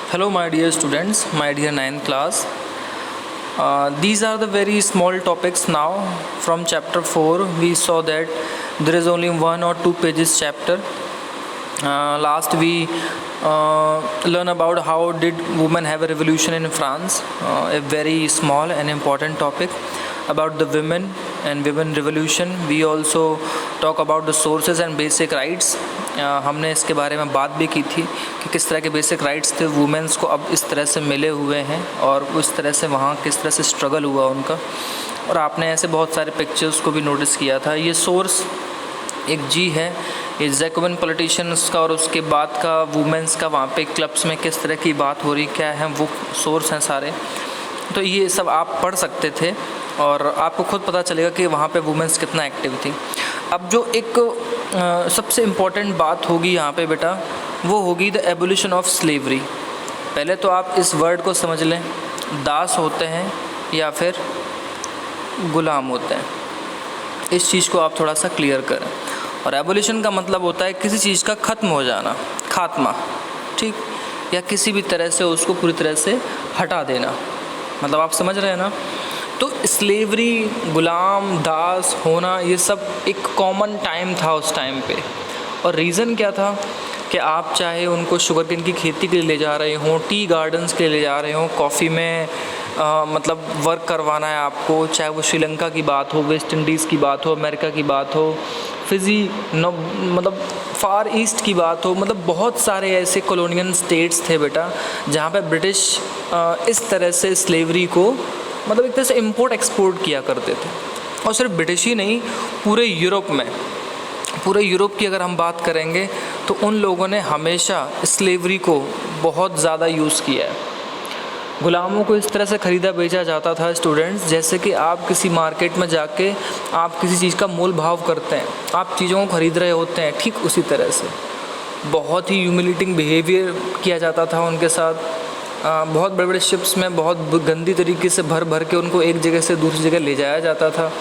Hello, my dear students, my dear 9th class. These are the very small topics now. From chapter 4, we saw that there is only 1 or 2 pages chapter. Last we learn about how did women have a revolution in France, a very small and important topic about the women and women revolution. We also talk about the sources and basic rights. हमने इसके बारे में बात भी की थी कि किस तरह के बेसिक राइट्स थे वुमेंस को अब इस तरह से मिले हुए हैं और उस तरह से वहाँ किस तरह से स्ट्रगल हुआ उनका, और आपने ऐसे बहुत सारे पिक्चर्स को भी नोटिस किया था। ये सोर्स एक जी है, ये जैकोबिन पॉलिटिशियंस का और उसके बाद का वुमेंस का वहाँ पे क्लब्स में किस तरह की बात हो रही क्या है, वो सोर्स हैं सारे। तो ये सब आप पढ़ सकते थे और आपको खुद पता चलेगा कि वहाँ पे वुमेंस कितना एक्टिव थी। अब जो एक सबसे इम्पॉर्टेंट बात होगी यहाँ पे बेटा, वो होगी द एबोलिशन ऑफ स्लेवरी। पहले तो आप इस वर्ड को समझ लें, दास होते हैं या फिर गुलाम होते हैं, इस चीज़ को आप थोड़ा सा क्लियर करें। और एबोलिशन का मतलब होता है किसी चीज़ का ख़त्म हो जाना, खात्मा, ठीक, या किसी भी तरह से उसको पूरी तरह से हटा देना, मतलब आप समझ रहे हैं ना। तो स्लेवरी, गुलाम, दास होना, ये सब एक कॉमन टाइम था उस टाइम पे। और रीज़न क्या था कि आप चाहे उनको शुगरकेन की खेती के लिए ले जा रहे हों, टी गार्डन्स के लिए ले जा रहे हों, कॉफ़ी में मतलब वर्क करवाना है आपको, चाहे वो श्रीलंका की बात हो, वेस्ट इंडीज़ की बात हो, अमेरिका की बात हो, फिजी मतलब फार ईस्ट की बात हो, मतलब बहुत सारे ऐसे कॉलोनियल स्टेट्स थे बेटा जहाँ पे ब्रिटिश इस तरह से स्लेवरी को मतलब एक तरह से इंपोर्ट एक्सपोर्ट किया करते थे। और सिर्फ ब्रिटिश ही नहीं, पूरे यूरोप में, पूरे यूरोप की अगर हम बात करेंगे तो उन लोगों ने हमेशा स्लेवरी को बहुत ज़्यादा यूज़ किया है। गुलामों को इस तरह से ख़रीदा बेचा जाता था स्टूडेंट्स, जैसे कि आप किसी मार्केट में जाके आप किसी चीज़ का मोल भाव करते हैं, आप चीज़ों को ख़रीद रहे होते हैं, ठीक उसी तरह से बहुत ही ह्यूमिलेटिंग बिहेवियर किया जाता था उनके साथ। बहुत बड़े बड़े शिप्स में बहुत गंदी तरीके से भर भर के उनको एक जगह से दूसरी जगह ले जाया जाता था।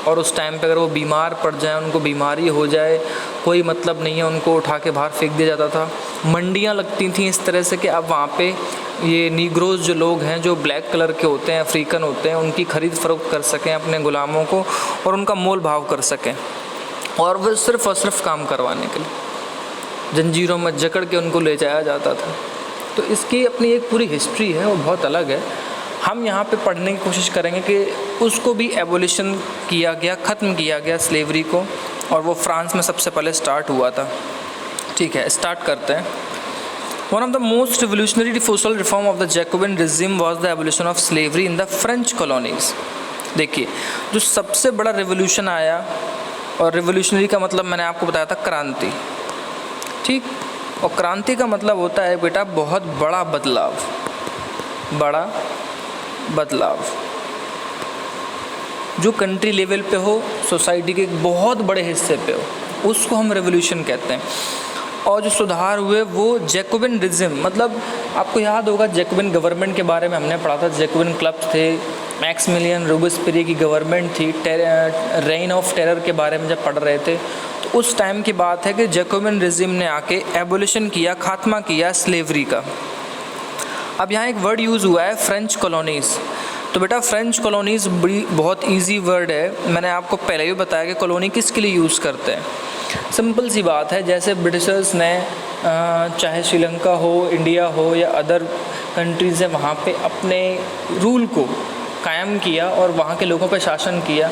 और उस टाइम पे अगर वो बीमार पड़ जाए, उनको बीमारी हो जाए, कोई मतलब नहीं है, उनको उठा के बाहर फेंक दिया जाता था। मंडियाँ लगती थी इस तरह से कि अब वहाँ पे ये नीग्रोज जो लोग हैं, जो ब्लैक कलर के होते हैं, अफ्रीकन होते हैं, उनकी ख़रीद फ़रोख्त कर सकें अपने ग़ुलामों को और उनका मोल भाव कर सकें, और वो सिर्फ़ और सिर्फ काम करवाने के लिए जंजीरों में जकड़ के उनको ले जाया जाता था। तो इसकी अपनी एक पूरी हिस्ट्री है, वो बहुत अलग है। हम यहाँ पे पढ़ने की कोशिश करेंगे कि उसको भी एबोलिशन किया गया, ख़त्म किया गया स्लेवरी को, और वो फ्रांस में सबसे पहले स्टार्ट हुआ था। ठीक है, स्टार्ट करते हैं। One of the most revolutionary social reform of the Jacobian regime was the abolition of slavery in the French colonies. देखिए, जो सबसे बड़ा रिवोल्यूशन आया, और रिवोल्यूशनरी का मतलब मैंने आपको बताया था क्रांति, ठीक, और क्रांति का मतलब होता है बेटा बहुत बड़ा बदलाव, बड़ा बदलाव जो कंट्री लेवल पे हो, सोसाइटी के एक बहुत बड़े हिस्से पे हो, उसको हम रेवोल्यूशन कहते हैं। और जो सुधार हुए वो जैकोबिन रिजिम, मतलब आपको याद होगा जैकोबिन गवर्नमेंट के बारे में हमने पढ़ा था। जैकोबिन क्लब्स थे, मैक्सिमिलियन रोबेस्पियर की गवर्नमेंट थी, रेन ऑफ टेरर के बारे में जब पढ़ रहे थे तो उस टाइम की बात है कि जैकोबिन रिजिम ने आके एबोलिशन किया, खात्मा किया स्लेवरी का। अब यहाँ एक वर्ड यूज़ हुआ है फ्रेंच कॉलोनीज़। तो बेटा फ्रेंच कॉलोनीज़ बड़ी बहुत इजी वर्ड है, मैंने आपको पहले ही बताया कि कॉलोनी किसके लिए यूज़ करते हैं। सिंपल सी बात है, जैसे ब्रिटिशर्स ने चाहे श्रीलंका हो, इंडिया हो या अदर कंट्रीज़ है, वहाँ पे अपने रूल को कायम किया और वहाँ के लोगों पे शासन किया,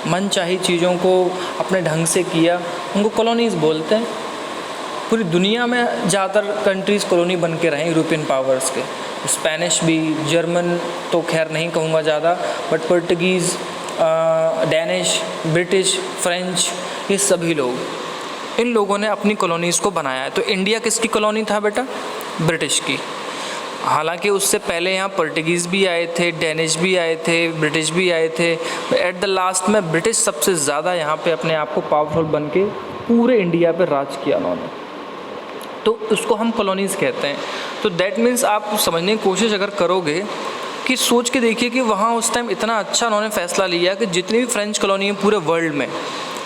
मनचाही चीज़ों को अपने ढंग से किया, उनको कॉलोनीज़ बोलते हैं। पूरी दुनिया में ज़्यादातर कंट्रीज़ कॉलोनी बन के रहे यूरोपियन पावर्स के, स्पेनिश भी, जर्मन तो खैर नहीं कहूँगा ज़्यादा, but Portuguese, Danish, British, French, ये सभी लोग, इन लोगों ने अपनी कॉलोनीज़ को बनाया है। तो इंडिया किसकी कॉलोनी था बेटा? ब्रिटिश की। हालांकि उससे पहले यहाँ पोर्टुगीज़ भी आए थे, डेनिश भी आए थे, ब्रिटिश भी आए थे, एट द लास्ट में ब्रिटिश सबसे ज़्यादा यहाँ पे अपने आप को पावरफुल बन के पूरे इंडिया पे राज किया उन्होंने, तो उसको हम कॉलोनीज़ कहते हैं। तो दैट मीन्स आप समझने की कोशिश अगर करोगे कि सोच के देखिए कि वहाँ उस टाइम इतना अच्छा उन्होंने फ़ैसला लिया कि जितनी भी फ्रेंच कॉलोनी है पूरे वर्ल्ड में,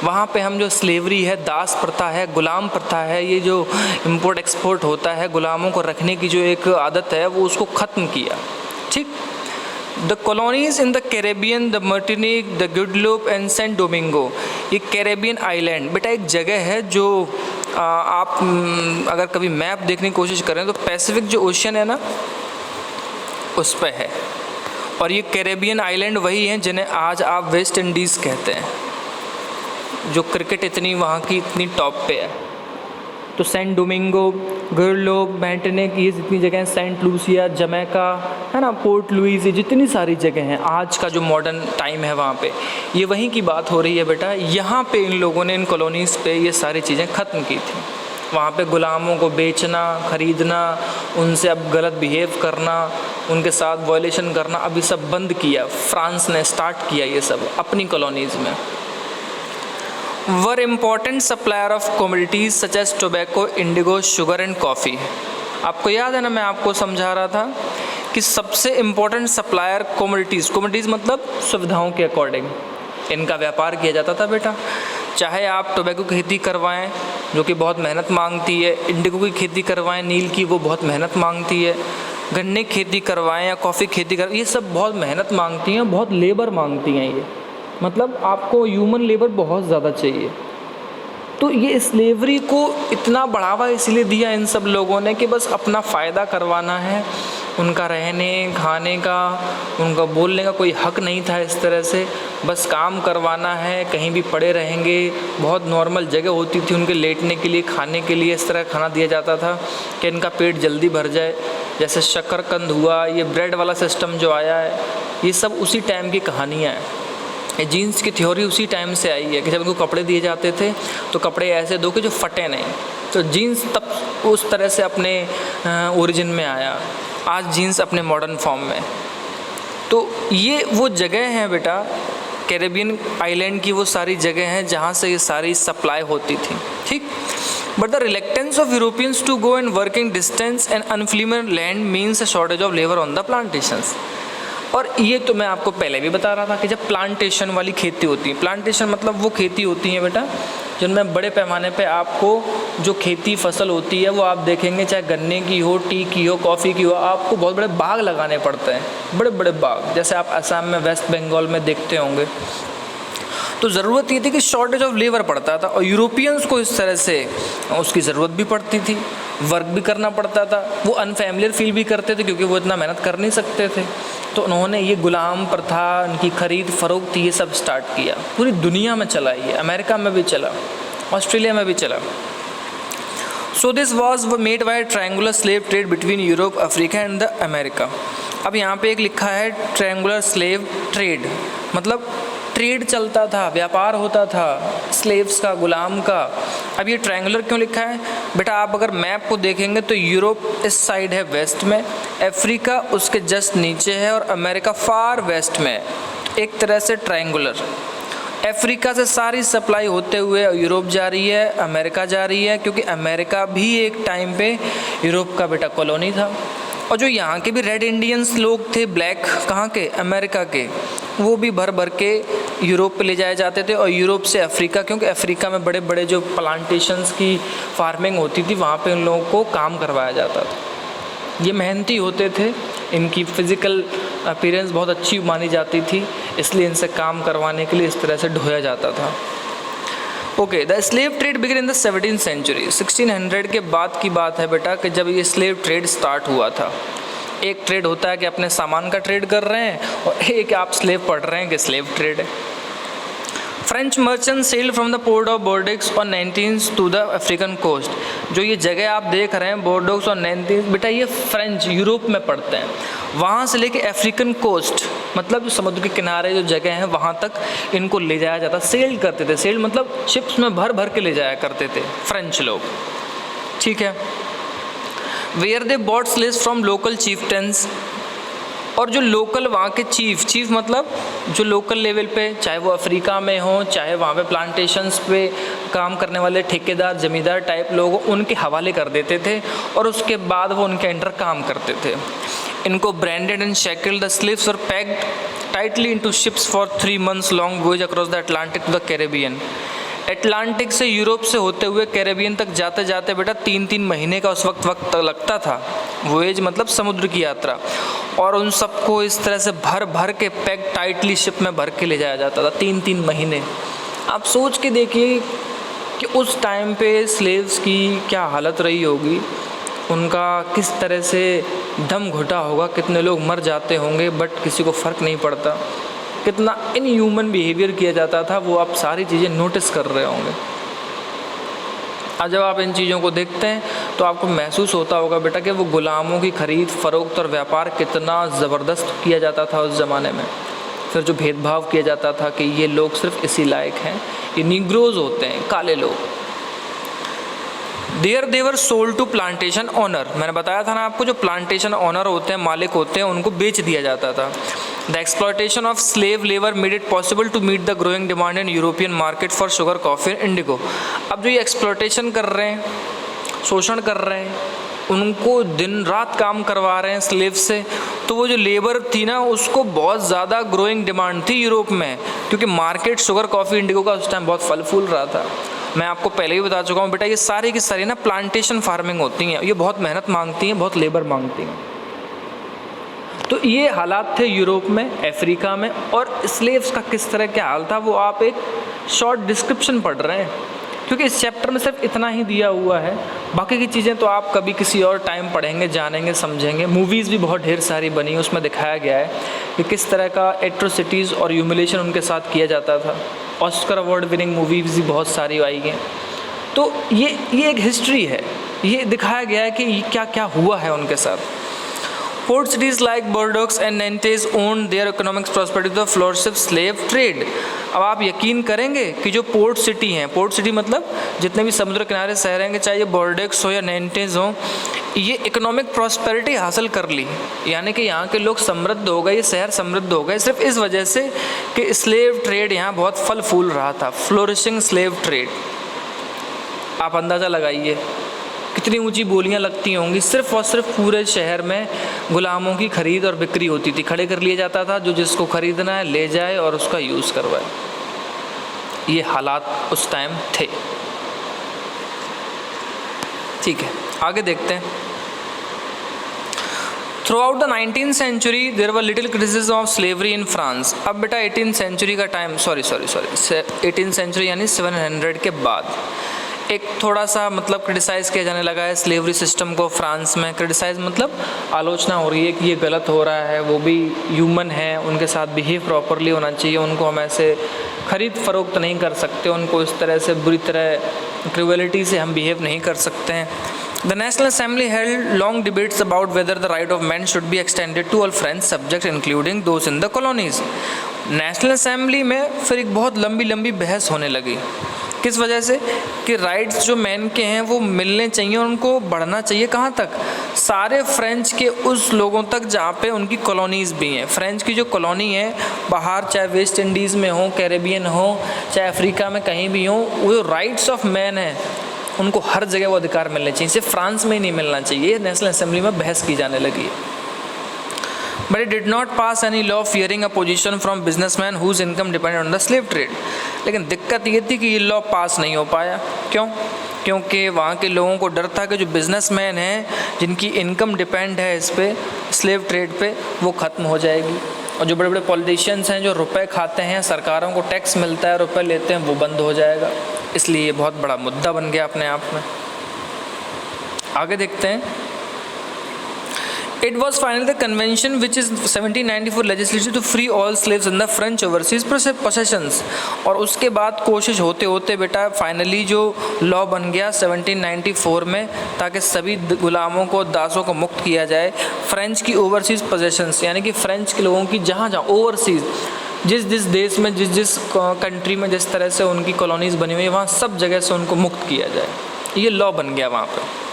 वहाँ पे हम जो स्लेवरी है, दास प्रथा है, गुलाम प्रथा है, ये जो इंपोर्ट एक्सपोर्ट होता है, गुलामों को रखने की जो एक आदत है, वो उसको ख़त्म किया। ठीक। The colonies in the Caribbean, the Martinique, the Guadeloupe and Saint Domingo, ये कैरेबियन आइलैंड बेटा एक जगह है जो आप अगर कभी मैप देखने की कोशिश करें तो पैसिफिक जो ओशन है ना, उस पे है। और ये कैरेबियन आइलैंड वही हैं जिन्हें आज आप वेस्ट इंडीज़ कहते हैं, जो क्रिकेट इतनी वहाँ की इतनी टॉप पे है। तो सेंट डोमिंगो, गुडलूप, मार्टिनिक, ये जितनी जगह हैं, सेंट लूसिया, जमैका है ना, पोर्ट लुइस, ये जितनी सारी जगह हैं आज का जो मॉडर्न टाइम है वहाँ पे, ये वहीं की बात हो रही है बेटा। यहाँ पे इन लोगों ने, इन कॉलोनीज़ पे ये सारी चीज़ें ख़त्म की थी। वहाँ पे गुलामों को बेचना, ख़रीदना, उनसे अब गलत बिहेव करना, उनके साथ वायलेशन करना, अब ये सब बंद किया। फ्रांस ने स्टार्ट किया ये सब अपनी कॉलोनीज़ में। Were important supplier of commodities such as tobacco, indigo, sugar and coffee. आपको याद है ना, मैं आपको समझा रहा था कि सबसे इम्पॉर्टेंट सप्लायर कमोडिटीज़ मतलब सुविधाओं के अकॉर्डिंग इनका व्यापार किया जाता था बेटा। चाहे आप टोबैको की खेती करवाएं जो कि बहुत मेहनत मांगती है, इंडिगो की खेती करवाएं नील की, वो बहुत मेहनत मांगती है, गन्ने की खेती करवाएं या कॉफ़ी खेती करवाएं, ये सब बहुत मेहनत मांगती हैं, बहुत लेबर मांगती हैं। ये मतलब आपको ह्यूमन लेबर बहुत ज़्यादा चाहिए। तो ये स्लेवरी को इतना बढ़ावा इसलिए दिया इन सब लोगों ने कि बस अपना फ़ायदा करवाना है, उनका रहने खाने का, उनका बोलने का कोई हक नहीं था इस तरह से, बस काम करवाना है, कहीं भी पड़े रहेंगे। बहुत नॉर्मल जगह होती थी उनके लेटने के लिए, खाने के लिए, इस तरह खाना दिया जाता था कि इनका पेट जल्दी भर जाए। जैसे शकरकंद हुआ, ये ब्रेड वाला सिस्टम जो आया है, ये सब उसी टाइम की कहानियाँ हैं। ये जीन्स की थ्योरी उसी टाइम से आई है कि जब उनको कपड़े दिए जाते थे तो कपड़े ऐसे दो कि जो फटे नहीं, तो जीन्स तब उस तरह से अपने ओरिजिन में आया। आज जीन्स अपने मॉडर्न फॉर्म में। तो ये वो जगह हैं बेटा, कैरेबियन आइलैंड की वो सारी जगह हैं जहाँ से ये सारी सप्लाई होती थी। ठीक। But the reluctance of Europeans to go and working distance and unfamiliar land means a shortage of labour on the plantations. और ये तो मैं आपको पहले भी बता रहा था कि जब प्लांटेशन वाली खेती होती है, प्लांटेशन मतलब वो खेती होती है बेटा जिनमें बड़े पैमाने पे आपको जो खेती फसल होती है वो आप देखेंगे, चाहे गन्ने की हो, टी की हो, कॉफ़ी की हो, आपको बहुत बड़े बाग लगाने पड़ते हैं, बड़े बड़े बाग, जैसे आप असम में, वेस्ट बंगाल में देखते होंगे। तो ज़रूरत ये थी कि शॉर्टेज ऑफ लेबर पड़ता था और यूरोपियंस को इस तरह से उसकी ज़रूरत भी पड़ती थी, वर्क भी करना पड़ता था, वो अनफेमिलियर फील भी करते थे क्योंकि वो इतना मेहनत कर नहीं सकते थे। तो उन्होंने ये गुलाम प्रथा, उनकी खरीद फरोख्त, ये सब स्टार्ट किया। पूरी दुनिया में चला ये, अमेरिका में भी चला, ऑस्ट्रेलिया में भी चला। So this was made by triangular slave trade between Europe, Africa and the America. अब यहाँ पे एक लिखा है ट्रायंगुलर स्लेव ट्रेड, मतलब ट्रेड चलता था, व्यापार होता था स्लेव्स का, गुलाम का। अब ये ट्रायंगुलर क्यों लिखा है बेटा? आप अगर मैप को देखेंगे तो यूरोप इस साइड है वेस्ट में, अफ्रीका उसके जस्ट नीचे है और अमेरिका फार वेस्ट में। एक तरह से ट्रायंगुलर, अफ्रीका से सारी सप्लाई होते हुए यूरोप जा रही है, अमेरिका जा रही है, क्योंकि अमेरिका भी एक टाइम पे यूरोप का बेटा कॉलोनी था। और जो यहाँ के भी रेड इंडियंस लोग थे, ब्लैक, कहाँ के? अमेरिका के, वो भी भर भर के यूरोप पे ले जाए जाते थे, और यूरोप से अफ्रीका, क्योंकि अफ्रीका में बड़े बड़े जो प्लांटेशंस की फार्मिंग होती थी वहाँ पे उन लोगों को काम करवाया जाता था। ये मेहनती होते थे, इनकी फ़िज़िकल अपीयरेंस बहुत अच्छी मानी जाती थी, इसलिए इनसे काम करवाने के लिए इस तरह से ढोया जाता था। Okay, the slave trade begin in the 17th century. 1600 के बाद की बात है बेटा कि जब ये स्लेव ट्रेड स्टार्ट हुआ था। एक ट्रेड होता है कि अपने सामान का ट्रेड कर रहे हैं, और एक आप स्लेव पढ़ रहे हैं कि स्लेव ट्रेड है। French merchant sailed from the port of Bordeaux और 19 टू द अफ्रीकन कोस्ट। जो ये जगह आप देख रहे हैं बोर्डेक्स और 19, बेटा ये फ्रेंच यूरोप में पड़ते हैं। वहाँ से लेके अफ्रीकन कोस्ट, मतलब जो समुद्र के किनारे जो जगह हैं वहाँ तक इनको ले जाया जाता, सेल करते थे। सेल मतलब शिप्स में भर भर के ले जाया करते थे फ्रेंच लोग, ठीक है। Where they bought slaves from local chieftains, और जो लोकल वहाँ के चीफ मतलब जो लोकल लेवल पे, चाहे वो अफ्रीका में हो, चाहे वहाँ पे प्लांटेशंस पे काम करने वाले ठेकेदार, ज़मींदार टाइप लोग, उनके हवाले कर देते थे और उसके बाद वो उनके अंडर काम करते थे। इनको branded and shackled, the slaves were packed tightly into ships for 3 months long voyage across the Atlantic to the Caribbean. Atlantic से यूरोप से होते हुए कैरेबियन तक जाते जाते बेटा 3-3 महीने का उस वक्त लगता था। वोएज मतलब समुद्र की यात्रा, और उन सबको इस तरह से भर भर के पैक टाइटली शिप में भर के ले जाया जाता था 3-3 महीने। आप सोच के देखिए कि उस टाइम पे स्लेव्स की क्या हालत रही होगी, उनका किस तरह से दम घुटा होगा, कितने लोग मर जाते होंगे बट किसी को फ़र्क नहीं पड़ता, कितना इनह्यूमन बिहेवियर किया जाता था, वो आप सारी चीज़ें नोटिस कर रहे होंगे। आज जब आप इन चीज़ों को देखते हैं तो आपको महसूस होता होगा बेटा कि वो गुलामों की खरीद फरोख्त और व्यापार कितना ज़बरदस्त किया जाता था उस ज़माने में। फिर जो भेदभाव किया जाता था कि ये लोग सिर्फ इसी लायक हैं, ये नीग्रोज होते हैं, काले लोग। they were sold to plantation owner। मैंने बताया था ना आपको, जो प्लांटेशन ऑनर होते हैं, मालिक होते हैं, उनको बेच दिया जाता था। The exploitation of slave labor made it possible to meet the growing demand in European market for sugar, coffee and indigo। अब जो ये एक्सप्लॉयटेशन कर रहे हैं, शोषण कर रहे हैं, उनको दिन रात काम करवा रहे हैं स्लेव से, तो वो जो लेबर थी ना, उसको बहुत ज़्यादा ग्रोइंग डिमांड थी यूरोप में, क्योंकि मार्केट शुगर, कॉफ़ी, इंडिगो का उस टाइम बहुत फल फूल रहा था। मैं आपको पहले ही बता चुका हूँ बेटा, ये सारी की सारी ना प्लांटेशन फार्मिंग होती हैं, ये बहुत मेहनत मांगती हैं, बहुत लेबर मांगती हैं। तो ये हालात थे यूरोप में, अफ्रीका में, और स्लेव्स का किस तरह क्या हाल था वो आप एक शॉर्ट डिस्क्रिप्शन पढ़ रहे हैं, क्योंकि इस चैप्टर में सिर्फ इतना ही दिया हुआ है। बाकी की चीज़ें तो आप कभी किसी और टाइम पढ़ेंगे, जानेंगे, समझेंगे। मूवीज़ भी बहुत ढेर सारी बनी, उसमें दिखाया गया है कि किस तरह का एट्रोसिटीज़ और ह्यूमिलेशन उनके साथ किया जाता था। ऑस्कर अवार्ड विनिंग मूवीज़ भी बहुत सारी आई हैं। तो ये एक हिस्ट्री है, ये दिखाया गया है कि ये क्या क्या हुआ है उनके साथ। Port cities like Bordeaux and Nantes owned their economic prosperity the flourishing slave trade। अब आप यकीन करेंगे कि जो पोर्ट सिटी हैं, पोर्ट सिटी मतलब जितने भी समुद्र किनारे शहर हैं, चाहे ये बॉर्डेक्स हो या नैंटेज हो, ये इकोनॉमिक प्रॉस्पेरिटी हासिल कर ली, यानी कि यहाँ के लोग समृद्ध हो गए, ये शहर समृद्ध हो गए सिर्फ इस वजह से कि स्लेव ट्रेड यहाँ बहुत फल फूल रहा था। फ्लोरिशिंग स्लेव ट्रेड, आप अंदाज़ा लगाइए कितनी ऊंची बोलियां लगती होंगी। सिर्फ और सिर्फ पूरे शहर में गुलामों की खरीद और बिक्री होती थी, खड़े कर लिया जाता था, जो जिसको खरीदना है ले जाए और उसका यूज़ करवाए। ये हालात उस टाइम थे। ठीक है, आगे देखते हैं। Throughout the 19th century there were little criticism of slavery in France. अब बेटा 18th century का टाइम, सॉरी 18th century यानी 700 के बाद एक थोड़ा सा मतलब क्रिटिसाइज़ किया जाने लगा है स्लेवरी सिस्टम को फ्रांस में। क्रिटिसाइज़ मतलब आलोचना हो रही है कि ये गलत हो रहा है, वो भी ह्यूमन है, उनके साथ बिहेव प्रॉपरली होना चाहिए, उनको हम ऐसे ख़रीद फरोख्त नहीं कर सकते, उनको इस तरह से बुरी तरह क्रूएलिटी से हम बिहेव नहीं कर सकते हैं। The National Assembly held long debates about whether the right of men should be extended to all French subjects including those in the colonies। National assembly में फिर एक बहुत लंबी बहस होने लगी। किस वजह से? कि राइट्स जो मैन के हैं वो मिलने चाहिए, उनको बढ़ना चाहिए कहाँ तक? सारे फ्रेंच के उस लोगों तक जहाँ पे उनकी कॉलोनीज़ भी हैं। फ्रेंच की जो कॉलोनी है बाहर, चाहे वेस्ट इंडीज़ में हो, कैरेबियन हो, चाहे अफ्रीका में कहीं भी हो, वो राइट्स ऑफ मैन है, उनको हर जगह वो अधिकार मिलने चाहिए, सिर्फ फ्रांस में ही नहीं मिलना चाहिए। नेशनल असेंबली में बहस की जाने लगी। But it did not pass any law fearing opposition from businessmen whose income depended on the slave trade। लेकिन दिक्कत ये थी कि ये लॉ पास नहीं हो पाया। क्यों? क्योंकि वहाँ के लोगों को डर था कि जो बिजनेसमैन हैं जिनकी इनकम डिपेंड है इस पे, स्लेव ट्रेड पे, वो ख़त्म हो जाएगी, और जो बड़े बड़े पॉलिटिशियंस हैं जो रुपए खाते हैं, सरकारों को टैक्स मिलता है, रुपए लेते हैं, वो बंद हो जाएगा। इसलिए ये बहुत बड़ा मुद्दा बन गया अपने आप में। आगे देखते हैं। It was finally the convention which is 1794 legislation to free all slaves in the French overseas possessions। और उसके बाद कोशिश होते होते बेटा फाइनली जो लॉ बन गया 1794 में, ताकि सभी गुलामों को, दासों को मुक्त किया जाए। फ्रेंच की ओवरसीज़ पोजेशंस यानी कि फ्रेंच के लोगों की जहाँ ओवरसीज़, जिस देश में, जिस कंट्री में जिस तरह से उनकी कॉलोनीज़ बनी हुई है, वहाँ सब जगह से उनको मुक्त किया जाए। ये लॉ बन गया वहाँ पर।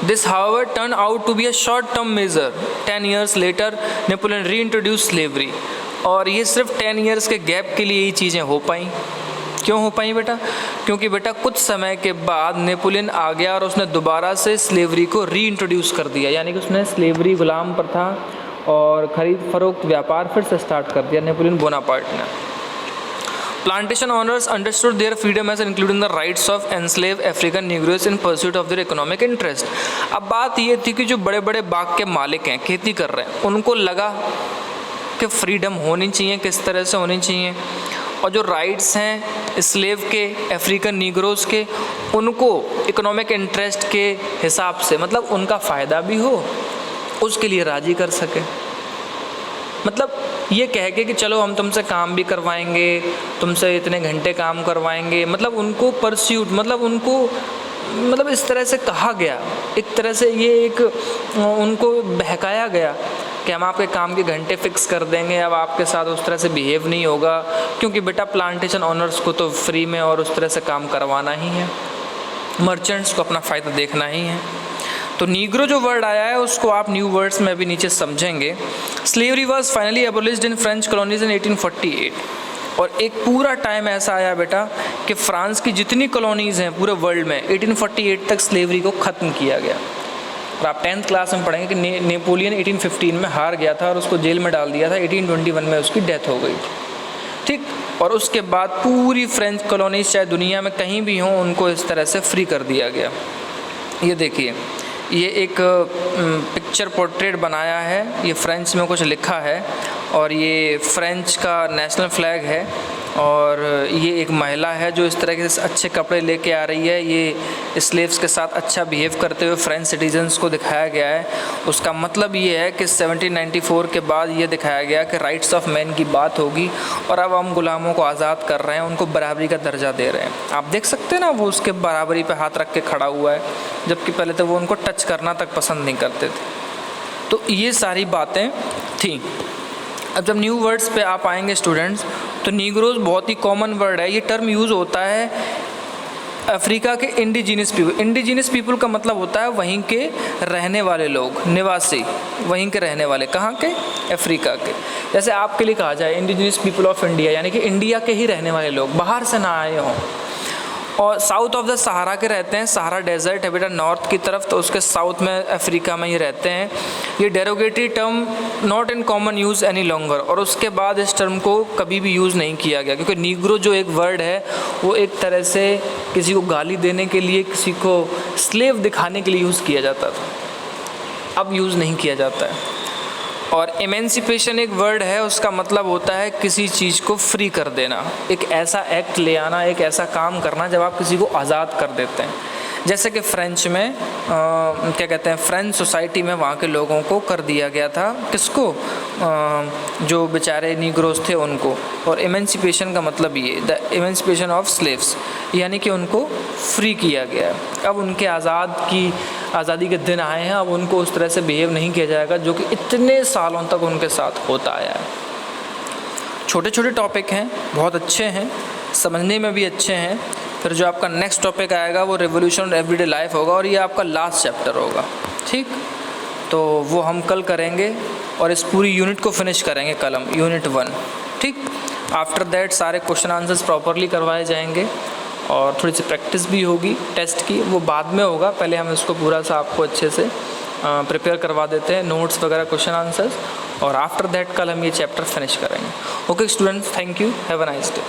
This however turned out to be a short-term measure। 10 years later Napoleon reintroduced slavery। और ये सिर्फ 10 years के गैप के लिए ये चीज़ें हो पाई। क्यों हो पाई बेटा? क्योंकि बेटा कुछ समय के बाद नेपोलियन आ गया और उसने दोबारा से स्लेवरी को रीइंट्रोड्यूस कर दिया, यानी कि उसने स्लेवरी, गुलाम प्रथा और ख़रीद फरोख्त व्यापार फिर से स्टार्ट कर दिया नेपोलियन बोनापार्ट ने। Plantation owners understood their freedom as including the rights of enslave African negroes in pursuit of their economic interest. अब बात ये थी कि जो बड़े बड़े बाग के मालिक हैं, खेती कर रहे हैं, उनको लगा कि फ्रीडम होनी चाहिए, किस तरह से होनी चाहिए, और जो राइट्स हैं स्लेव के, अफ्रीकन नीग्रोस के, उनको इकोनॉमिक इंटरेस्ट के हिसाब से, मतलब उनका फ़ायदा भी हो, उसके लिए राज़ी कर सके। मतलब ये कह के कि चलो हम तुमसे काम भी करवाएंगे, तुमसे इतने घंटे काम करवाएंगे, मतलब उनको परस्यूट, मतलब उनको, मतलब इस तरह से कहा गया, एक तरह से ये एक उनको बहकाया गया कि हम आपके काम के घंटे फिक्स कर देंगे, अब आपके साथ उस तरह से बिहेव नहीं होगा, क्योंकि बेटा प्लांटेशन ओनर्स को तो फ्री में और उस तरह से काम करवाना ही है, मर्चेंट्स को अपना फ़ायदा देखना ही है। तो नीग्रो जो वर्ड आया है उसको आप न्यू वर्ड्स में अभी नीचे समझेंगे। Slavery was finally एबोलिश्ड in French colonies इन 1848, और एक पूरा टाइम ऐसा आया बेटा कि फ्रांस की जितनी कॉलोनीज़ हैं पूरे वर्ल्ड में 1848 तक स्लेवरी को ख़त्म किया गया। और आप 10th क्लास में पढ़ेंगे कि नेपोलियन 1815 में हार गया था और उसको जेल में डाल दिया था, 1821 में उसकी डेथ हो गई, ठीक। और उसके बाद पूरी फ्रेंच कॉलोनीज चाहे दुनिया में कहीं भी हों, उनको इस तरह से फ्री कर दिया गया। ये देखिए, ये एक पिक्चर पोर्ट्रेट बनाया है, ये फ्रेंच में कुछ लिखा है, और ये फ्रेंच का नेशनल फ्लैग है, और ये एक महिला है जो इस तरह के अच्छे कपड़े लेके आ रही है। ये स्लेव्स के साथ अच्छा बिहेव करते हुए फ्रेंच सिटीजन्स को दिखाया गया है। उसका मतलब ये है कि 1794 के बाद ये दिखाया गया कि राइट्स ऑफ मैन की बात होगी, और अब हम गुलामों को आज़ाद कर रहे हैं, उनको बराबरी का दर्जा दे रहे हैं। आप देख सकते हैं ना, वो उसके बराबरी पे हाथ रख के खड़ा हुआ है, जबकि पहले तो वो उनको टच करना तक पसंद नहीं करते थे। तो ये सारी बातें थी। अब जब न्यू वर्ड्स पे आप आएंगे स्टूडेंट्स, तो नीग्रोज बहुत ही कॉमन वर्ड है। ये टर्म यूज़ होता है अफ्रीका के इंडिजीनियस पीपल। इंडिजीनियस पीपल का मतलब होता है वहीं के रहने वाले लोग, निवासी, वहीं के रहने वाले। कहाँ के? अफ्रीका के। जैसे आपके लिए कहा जाए इंडिजीनियस पीपल ऑफ इंडिया, यानी कि इंडिया के ही रहने वाले लोग, बाहर से ना आए हों। और साउथ ऑफ द सहारा के रहते हैं, सहारा डेजर्ट है बेटा नॉर्थ की तरफ, तो उसके साउथ में अफ्रीका में ही रहते हैं। ये derogatory term not in common use any longer, और उसके बाद इस टर्म को कभी भी यूज़ नहीं किया गया, क्योंकि नीग्रो जो एक वर्ड है वो एक तरह से किसी को गाली देने के लिए, किसी को स्लेव दिखाने के लिए यूज़ किया जाता था, अब यूज़ नहीं किया जाता है। और एमेंसिपेशन एक वर्ड है, उसका मतलब होता है किसी चीज़ को फ्री कर देना, एक ऐसा एक्ट ले आना, एक ऐसा काम करना जब आप किसी को आज़ाद कर देते हैं। जैसे कि फ्रेंच में क्या कहते हैं, फ्रेंच सोसाइटी में वहाँ के लोगों को कर दिया गया था, किसको? जो बेचारे नीग्रोस थे उनको। और एमेंसिपेशन का मतलब ये, द एमेंसिपेशन ऑफ स्लेव्स, यानी कि उनको फ्री किया गया है। अब उनके आज़ादी के दिन आए हैं, अब उनको उस तरह से बिहेव नहीं किया जाएगा जो कि इतने सालों तक उनके साथ होता आया है। छोटे छोटे टॉपिक हैं, बहुत अच्छे हैं, समझने में भी अच्छे हैं। फिर जो आपका नेक्स्ट टॉपिक आएगा वो रिवोल्यूशन एवरीडे लाइफ होगा, और ये आपका लास्ट चैप्टर होगा, ठीक। तो वो हम कल करेंगे, और इस पूरी यूनिट को फिनिश करेंगे कल हम, यूनिट 1, ठीक। आफ्टर दैट सारे क्वेश्चन आंसर्स प्रॉपरली करवाए जाएंगे, और थोड़ी सी प्रैक्टिस भी होगी टेस्ट की, वो बाद में होगा। पहले हम इसको पूरा सा आपको अच्छे से प्रिपेयर करवा देते हैं, नोट्स वगैरह, क्वेश्चन आंसर्स, और आफ्टर दैट कल हम ये चैप्टर फिनिश करेंगे। Okay students, thank you, have a nice day.